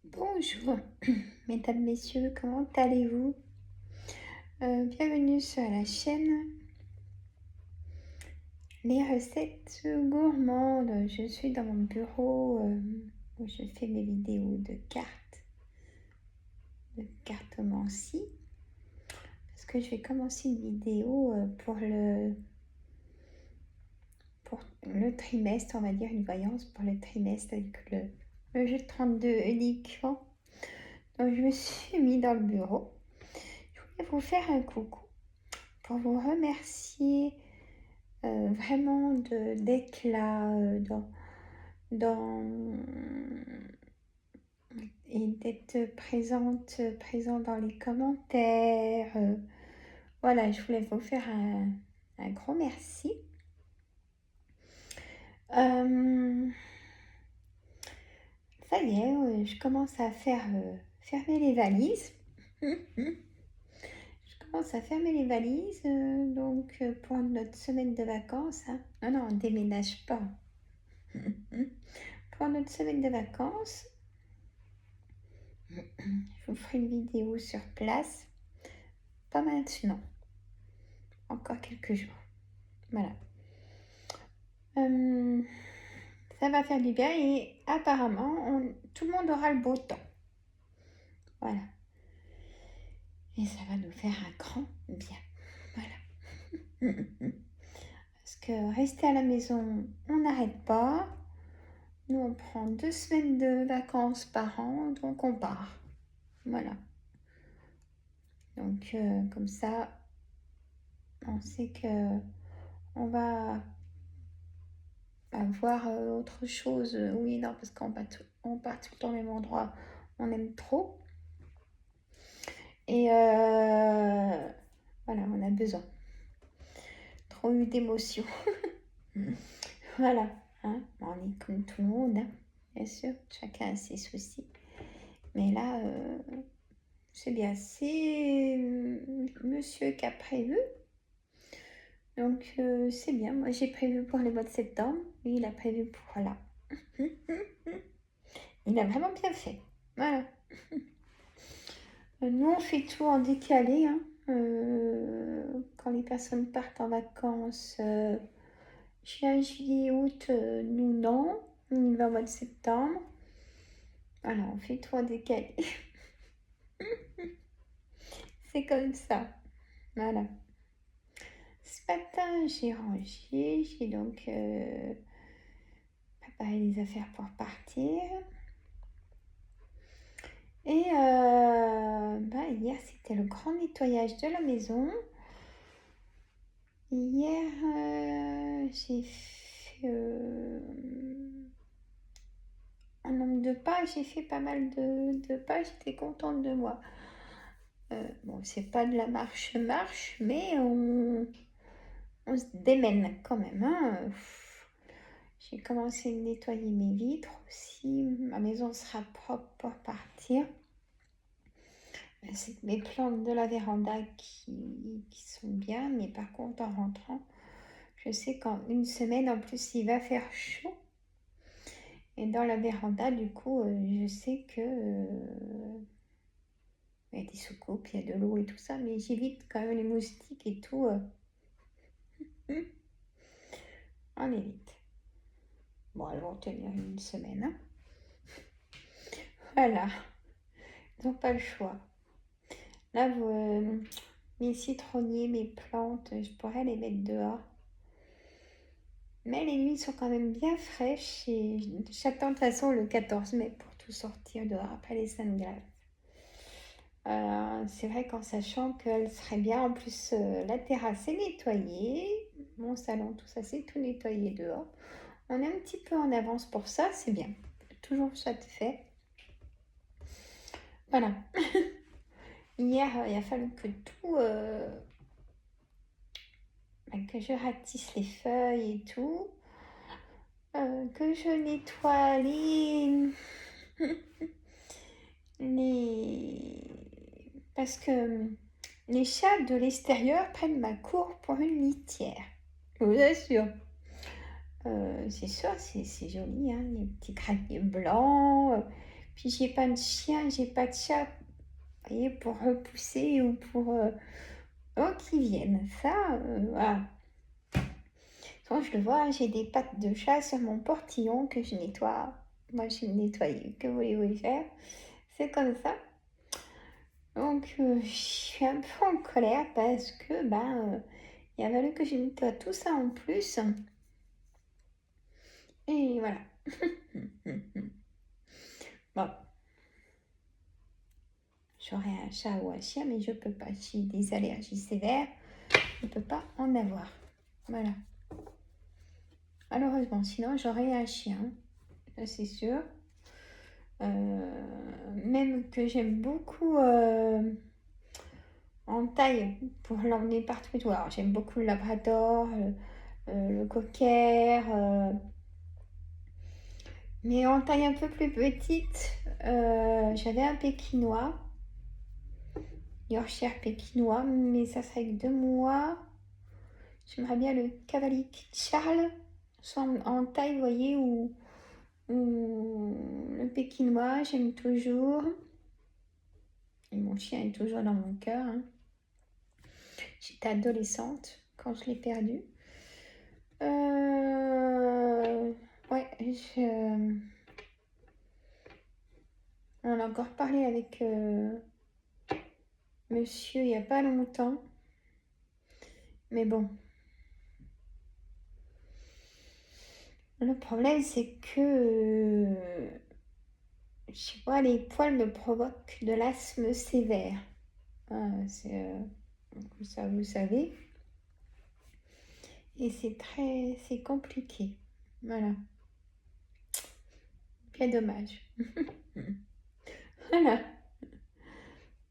Bonjour, mesdames, messieurs, comment allez-vous? Bienvenue sur la chaîne Les recettes gourmandes. Je suis dans mon bureau où je fais mes vidéos de cartomancie, parce que je vais commencer une vidéo pour le trimestre, on va dire une voyance pour le trimestre avec le jeu de 32 uniquement. Donc je me suis mis dans le bureau. Je voulais vous faire un coucou pour vous remercier vraiment d'être là dans et d'être présent dans les commentaires. Voilà, je voulais vous faire un grand merci. Euh, Ça y est, je commence à fermer les valises. Je commence à fermer les valises, donc pour notre semaine de vacances. Hein. Non, non, on ne déménage pas. Pour notre semaine de vacances, je vous ferai une vidéo sur place. Pas maintenant. Encore quelques jours. Voilà. Ça va faire du bien et apparemment, tout le monde aura le beau temps. Voilà. Et ça va nous faire un grand bien. Voilà. Parce que rester à la maison, on n'arrête pas. Nous, on prend 2 semaines de vacances par an, donc on part. Voilà. Donc, comme ça, on sait que on va voir autre chose. Oui, non, parce on part tout le temps au même endroit. On aime trop. Et voilà, on a besoin. Trop eu d'émotions. Voilà. Hein, on est comme tout le monde, hein, bien sûr. Chacun a ses soucis. Mais là, c'est bien. C'est monsieur qui a prévu. Donc, c'est bien. Moi, j'ai prévu pour le mois de septembre. Lui, il a prévu pour là. Il a vraiment bien fait. Voilà. Nous, on fait tout en décalé. Hein. Quand les personnes partent en vacances, juin, juillet, août, nous, non. On y va au mois de septembre. Voilà, on fait tout en décalé. C'est comme ça. Voilà. Ce matin, j'ai rangé. J'ai donc préparé les affaires pour partir. Et hier, c'était le grand nettoyage de la maison. Hier, j'ai fait un nombre de pas. J'ai fait pas mal de pas. J'étais contente de moi. Bon, c'est pas de la marche, mais on se démène quand même. Hein. J'ai commencé à nettoyer mes vitres aussi. Ma maison sera propre pour partir. C'est mes plantes de la véranda qui sont bien, mais par contre, en rentrant, je sais qu'en une semaine, en plus, il va faire chaud. Et dans la véranda, du coup, je sais que il y a des soucoupes, il y a de l'eau et tout ça, mais j'évite quand même les moustiques et tout. On évite. Bon, elles vont tenir une semaine. Hein. Voilà. Ils n'ont pas le choix. Là, mes citronniers, mes plantes, je pourrais les mettre dehors. Mais les nuits sont quand même bien fraîches et j'attends de toute façon le 14 mai pour tout sortir dehors après les Saintes Grèves. C'est vrai qu'en sachant qu'elle serait bien, en plus la terrasse est nettoyée, mon salon, tout ça c'est tout nettoyé dehors. On est un petit peu en avance pour ça, c'est bien. Toujours ça de fait. Voilà. Hier, il a fallu que que je ratisse les feuilles et tout. Que je nettoie les... Parce que les chats de l'extérieur prennent ma cour pour une litière. Je vous assure. C'est sûr, c'est joli, hein, les petits graviers blancs. Puis j'ai pas de chien, j'ai pas de chat, vous voyez, pour repousser ou pour qu'ils viennent. Ça, voilà. Quand je le vois, j'ai des pattes de chat sur mon portillon que je nettoie. Moi, je vais le nettoyer. Que voulez-vous faire? C'est comme ça. Donc, je suis un peu en colère parce que, il a fallu que je nettoie tout ça en plus. Et voilà. Bon, j'aurais un chat ou un chien, mais je peux pas. J'ai des allergies sévères. Je peux pas en avoir. Voilà. Malheureusement, sinon j'aurais un chien. Ça, c'est sûr. Même que j'aime beaucoup en taille pour l'emmener partout. Alors, j'aime beaucoup le labrador, le cocker. Mais en taille un peu plus petite, j'avais un pékinois, Yorkshire pékinois, mais ça serait que 2 mois. J'aimerais bien le cavalier Charles, soit en taille, vous voyez, ou le pékinois, j'aime toujours. Et mon chien est toujours dans mon cœur. Hein. J'étais adolescente quand je l'ai perdu. Ouais, on a encore parlé avec monsieur il n'y a pas longtemps. Mais bon. Le problème, c'est que, je sais pas, les poils me provoquent de l'asthme sévère. C'est, ça, vous savez. Et c'est compliqué. Voilà. Bien dommage. Voilà.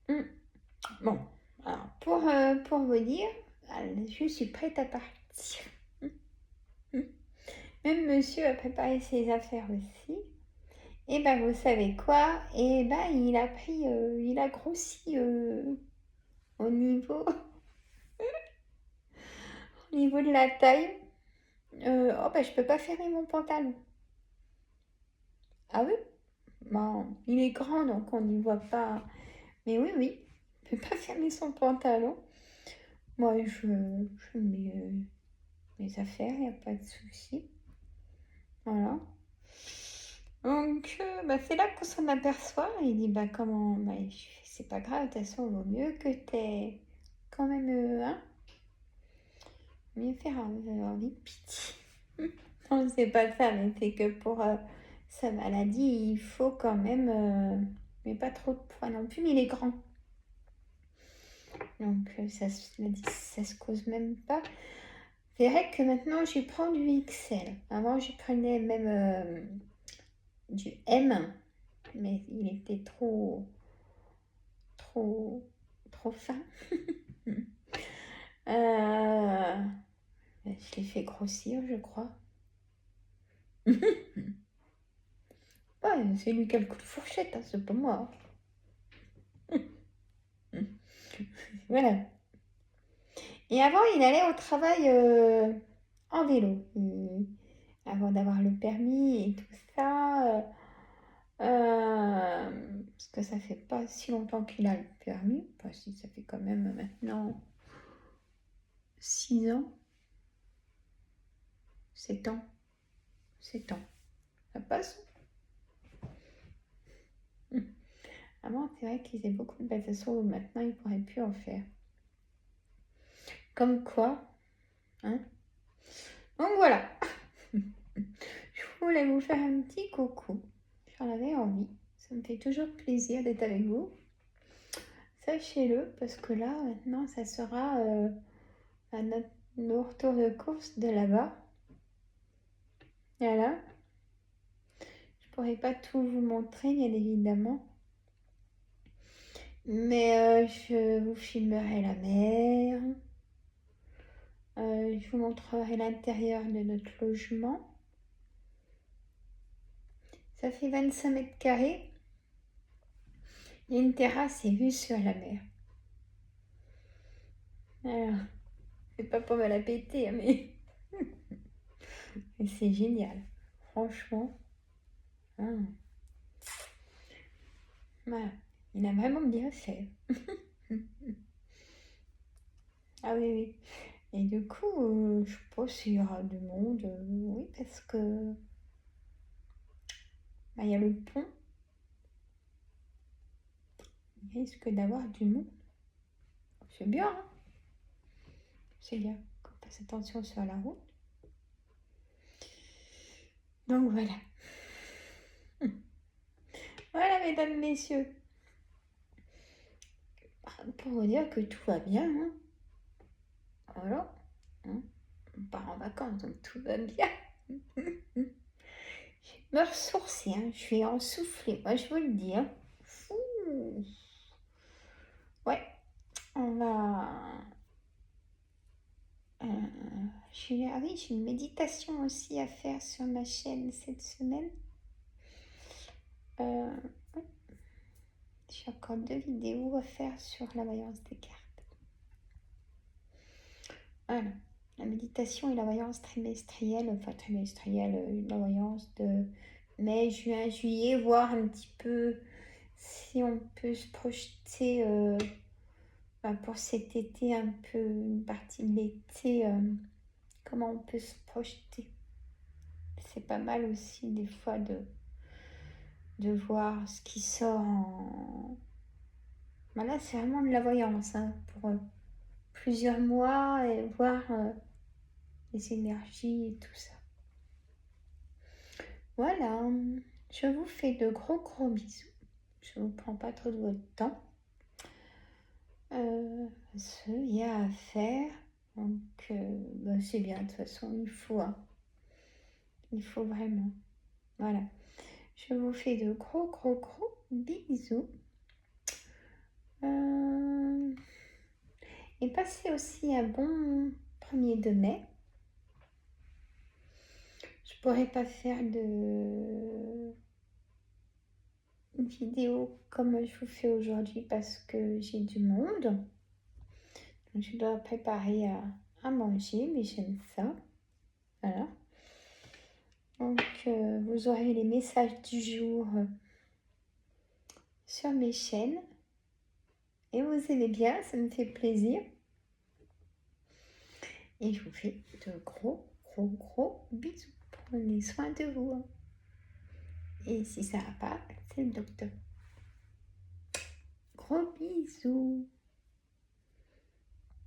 Mm. Bon, alors pour vous dire, je suis prête à partir. Même monsieur a préparé ses affaires aussi. Et ben vous savez quoi? Et ben il a pris, il a grossi au niveau, au niveau de la taille. Oh ben je peux pas fermer mon pantalon. Ah oui? Bon, il est grand donc on n'y voit pas. Mais oui, oui, il peut pas fermer son pantalon. Moi je mets mes affaires, il n'y a pas de souci. Voilà. Donc, c'est là qu'on s'en aperçoit. Il dit, comment? C'est pas grave, de toute façon, il vaut mieux que t'aies quand même, mieux faire envie de pitié. Non, c'est pas ça, mais c'est que pour sa maladie, il faut quand même, mais pas trop de poids non plus, mais il est grand. Donc, ça se cause même pas. C'est vrai que maintenant, je prends du XL. Avant, je prenais même du M, mais il était trop fin. Je l'ai fait grossir, je crois. Ouais, c'est lui qui a le coup de fourchette, hein, c'est pas moi. Voilà. Et avant, il allait au travail en vélo. Avant d'avoir le permis et tout ça. Parce que ça fait pas si longtemps qu'il a le permis. Enfin, si, ça fait quand même maintenant 6 ans. 7 ans. 7 ans. Ça passe. Avant, c'est vrai qu'ils faisaient beaucoup de belles façons. Maintenant, ils ne pourraient plus en faire. Comme quoi. Hein. Donc voilà. Je voulais vous faire un petit coucou. J'en avais envie. Ça me fait toujours plaisir d'être avec vous. Sachez-le, parce que là, maintenant, ça sera à nos retours de course de là-bas. Voilà. Je pourrais pas tout vous montrer, bien évidemment. Mais je vous filmerai la mer. Je vous montrerai l'intérieur de notre logement. Ça fait 25 mètres carrés. Il y a une terrasse et vue sur la mer. Alors, c'est pas pour me la péter, hein, mais c'est génial. Franchement. Voilà. Il a vraiment bien fait. Ah oui, oui. Et du coup, je pense qu'il y aura du monde. Oui, parce que bah, il y a le pont. Il risque d'avoir du monde. C'est bien, hein? C'est bien qu'on fasse attention sur la route. Donc voilà. Voilà, mesdames, messieurs. Pour vous dire que tout va bien, hein. Voilà. Hein. On part en vacances, donc tout va bien. Je me ressourcer, hein. Je suis essoufflée, moi je vous le dis. Hein. Ouh. Ouais, on va. Ah oui, j'ai une méditation aussi à faire sur ma chaîne cette semaine. Ouais. J'ai encore 2 vidéos à faire sur la voyance des cartes. Voilà. La méditation et la voyance trimestrielle, la voyance de mai, juin, juillet, voir un petit peu si on peut se projeter pour cet été, un peu une partie de l'été, comment on peut se projeter. C'est pas mal aussi des fois de voir ce qui sort en... Voilà, c'est vraiment de la voyance hein, pour plusieurs mois et voir les énergies et tout ça. Voilà, je vous fais de gros gros bisous. Je ne vous prends pas trop de votre temps. Il y a à faire. Donc, c'est bien, de toute façon, il faut. Hein. Il faut vraiment. Voilà. Je vous fais de gros gros gros bisous. Et passez aussi un bon 1er de mai. Je pourrais pas faire de vidéo comme je vous fais aujourd'hui parce que j'ai du monde. Donc, je dois préparer à manger, mais j'aime ça. Voilà. Donc, vous aurez les messages du jour sur mes chaînes. Et vous aimez bien, ça me fait plaisir. Et je vous fais de gros, gros, gros bisous. Prenez soin de vous. Hein. Et si ça va pas, c'est le docteur. Gros bisous.